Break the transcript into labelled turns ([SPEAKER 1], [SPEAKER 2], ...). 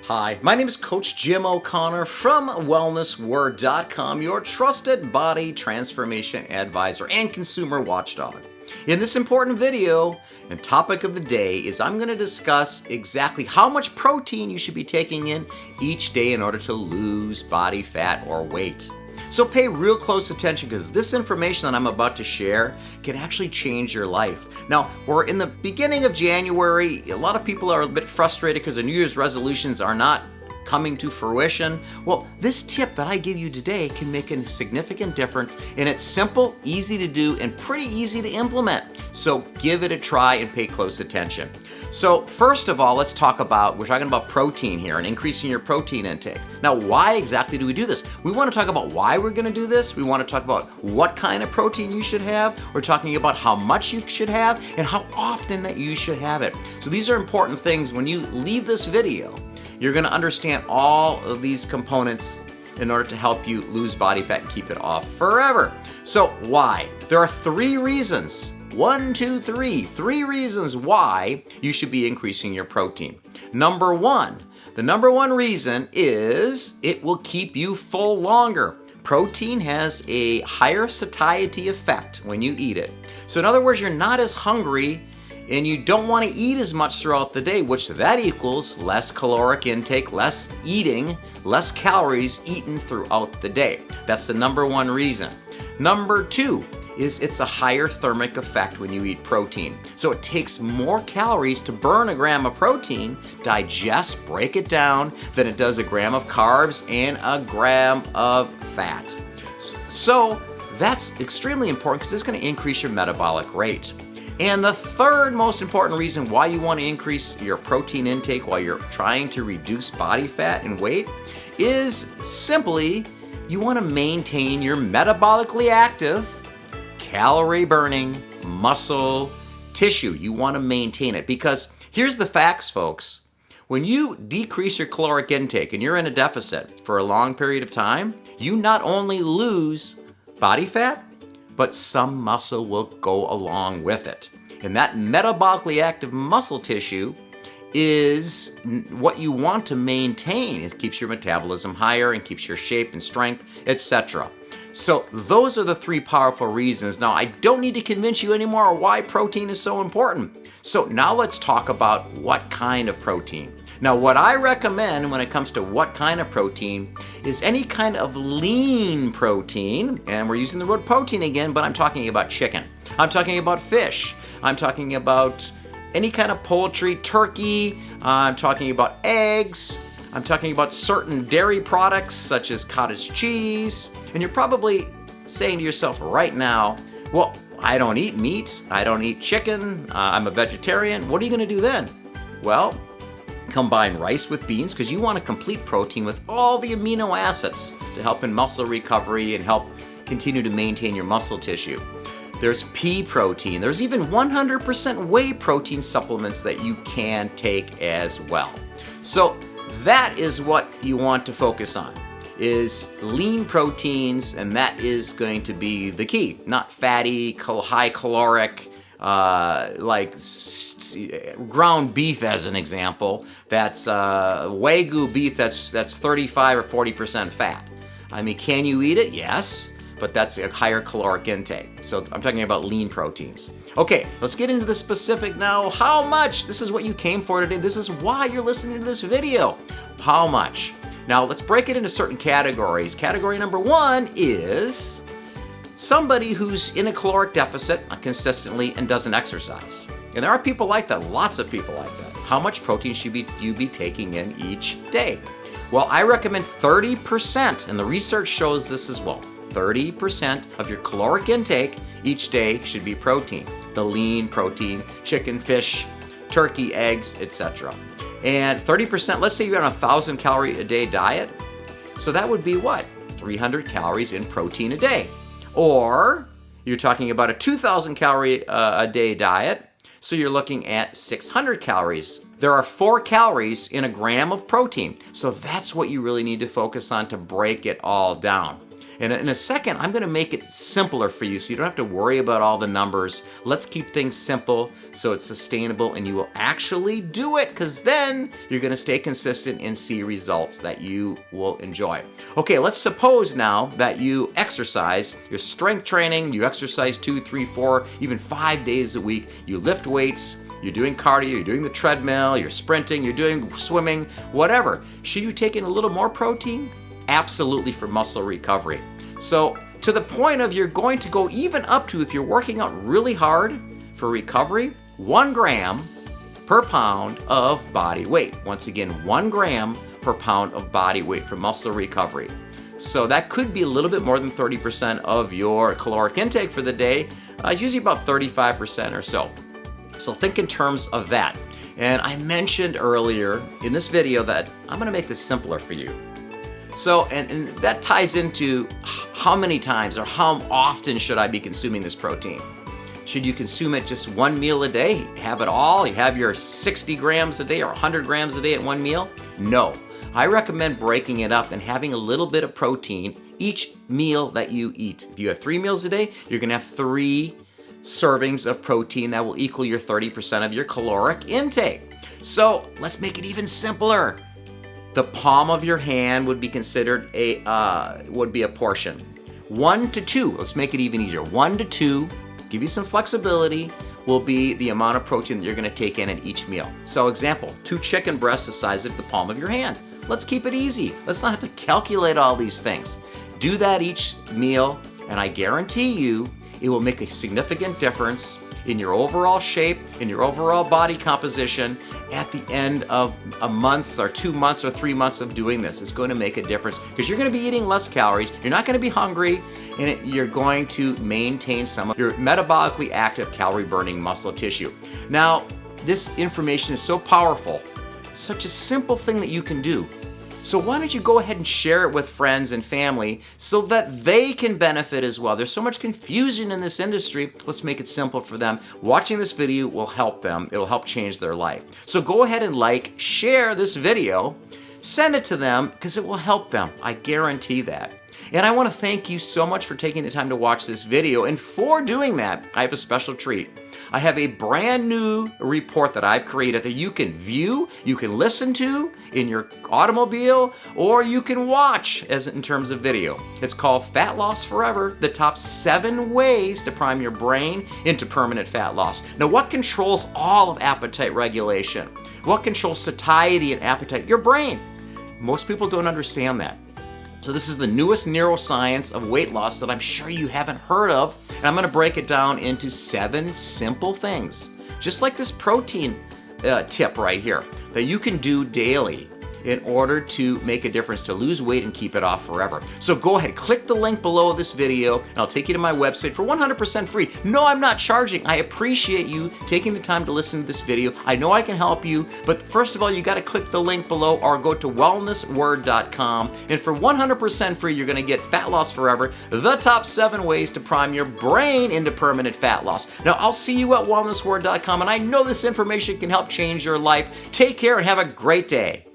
[SPEAKER 1] Hi, my name is Coach Jim O'Connor from wellnessword.com, your trusted body transformation advisor and consumer watchdog. In this important video and topic of the day is I'm going to discuss exactly how much protein you should be taking in each day in order to lose body fat or weight. So pay real close attention because this information that I'm about to share can actually change your life. Now, we're in the beginning of January. A lot of people are a bit frustrated because the New Year's resolutions are not coming to fruition. Well, this tip that I give you today can make a significant difference, and it's simple, easy to do, and pretty easy to implement. So give it a try and pay close attention. So first of all, we're talking about protein here and increasing your protein intake. Now, why exactly do we do this? We want to talk about why we're going to do this. We want to talk about what kind of protein you should have. We're talking about how much you should have and how often that you should have it. So these are important things. When you leave this video, you're going to understand all of these components in order to help you lose body fat and keep it off forever. So why? There are three reasons. Three reasons why you should be increasing your protein. Number one, the number one reason is it will keep you full longer. Protein has a higher satiety effect when you eat it. So in other words, you're not as hungry and you don't want to eat as much throughout the day, which that equals less caloric intake, less eating, less calories eaten throughout the day. That's the number one reason. Number two is it's a higher thermic effect when you eat protein. So it takes more calories to burn a gram of protein, digest, break it down, than it does a gram of carbs and a gram of fat. So that's extremely important because it's going to increase your metabolic rate. And the third most important reason why you want to increase your protein intake while you're trying to reduce body fat and weight is simply you want to maintain your metabolically active, calorie burning muscle tissue. You want to maintain it because here's the facts, folks. When you decrease your caloric intake and you're in a deficit for a long period of time, you not only lose body fat, but some muscle will go along with it. And that metabolically active muscle tissue is what you want to maintain. It keeps your metabolism higher and keeps your shape and strength, etc. So those are the three powerful reasons. Now, I don't need to convince you anymore why protein is so important. So now let's talk about what kind of protein. Now, what I recommend when it comes to what kind of protein is any kind of lean protein, and we're using the word protein again, but I'm talking about chicken. I'm talking about fish. I'm talking about any kind of poultry, turkey. I'm talking about eggs. I'm talking about certain dairy products such as cottage cheese. And you're probably saying to yourself right now, well, I don't eat meat. I don't eat chicken. I'm a vegetarian. What are you going to do then? Well, combine rice with beans because you want a complete protein with all the amino acids to help in muscle recovery and help continue to maintain your muscle tissue. There's pea protein. There's even 100% whey protein supplements that you can take as well. So that is what you want to focus on, is lean proteins, and that is going to be the key. Not fatty, high caloric, like ground beef as an example. That's Wagyu beef that's 35 or 40% fat. I mean, can you eat it? Yes, but that's a higher caloric intake. So I'm talking about lean proteins. Okay, let's get into the specific now. How much? This is what you came for today. This is why you're listening to this video. How much? Now let's break it into certain categories. Category number one is somebody who's in a caloric deficit consistently and doesn't exercise. And there are people like that, lots of people like that. How much protein should you be taking in each day? Well, I recommend 30%, and the research shows this as well. 30% of your caloric intake each day should be protein. The lean protein, chicken, fish, turkey, eggs, etc. And 30%, let's say you're on a 1,000 calorie a day diet. So that would be what? 300 calories in protein a day. Or you're talking about a 2,000 calorie a day diet. So you're looking at 600 calories. There are 4 calories in a gram of protein. So that's what you really need to focus on to break it all down. And in a second, I'm gonna make it simpler for you so you don't have to worry about all the numbers. Let's keep things simple so it's sustainable and you will actually do it, because then you're gonna stay consistent and see results that you will enjoy. Okay, let's suppose now that you exercise, you're strength training, you exercise 2, 3, 4, even 5 days a week, you lift weights, you're doing cardio, you're doing the treadmill, you're sprinting, you're doing swimming, whatever. Should you take in a little more protein? Absolutely, for muscle recovery. So to the point of you're going to go even up to, if you're working out really hard for recovery, 1 gram per pound of body weight. Once again, 1 gram per pound of body weight for muscle recovery. So that could be a little bit more than 30% of your caloric intake for the day, usually about 35% or so. So think in terms of that. And I mentioned earlier in this video that I'm gonna make this simpler for you. So, and that ties into how many times or how often should I be consuming this protein? Should you consume it just 1 meal a day? Have it all? You have your 60 grams a day or 100 grams a day at 1 meal? No. I recommend breaking it up and having a little bit of protein each meal that you eat. If you have 3 meals a day, you're gonna have 3 servings of protein that will equal your 30% of your caloric intake. So let's make it even simpler. The palm of your hand would be considered a portion. 1 to 2, let's make it even easier. 1 to 2, give you some flexibility, will be the amount of protein that you're gonna take in at each meal. So example, 2 chicken breasts the size of the palm of your hand. Let's keep it easy. Let's not have to calculate all these things. Do that each meal, and I guarantee you, it will make a significant difference in your overall shape, in your overall body composition at the end of a month or 2 months or 3 months of doing this. It's going to make a difference because you're going to be eating less calories, you're not going to be hungry, and you're going to maintain some of your metabolically active calorie burning muscle tissue. Now, this information is so powerful. It's such a simple thing that you can do. So why don't you go ahead and share it with friends and family so that they can benefit as well. There's so much confusion in this industry. Let's make it simple for them. Watching this video will help them. It'll help change their life. So go ahead and share this video, send it to them because it will help them. I guarantee that. And I want to thank you so much for taking the time to watch this video. And for doing that, I have a special treat. I have a brand new report that I've created that you can view, you can listen to in your automobile, or you can watch as in terms of video. It's called Fat Loss Forever, the top 7 ways to prime your brain into permanent fat loss. Now, what controls all of appetite regulation? What controls satiety and appetite? Your brain. Most people don't understand that. So this is the newest neuroscience of weight loss that I'm sure you haven't heard of, and I'm gonna break it down into 7 simple things, just like this protein tip right here, that you can do daily in order to make a difference, to lose weight and keep it off forever. So go ahead, click the link below this video, and I'll take you to my website for 100% free. No, I'm not charging. I appreciate you taking the time to listen to this video. I know I can help you, but first of all, you gotta click the link below or go to wellnessword.com, and for 100% free, you're gonna get Fat Loss Forever, the top 7 ways to prime your brain into permanent fat loss. Now, I'll see you at wellnessword.com, and I know this information can help change your life. Take care and have a great day.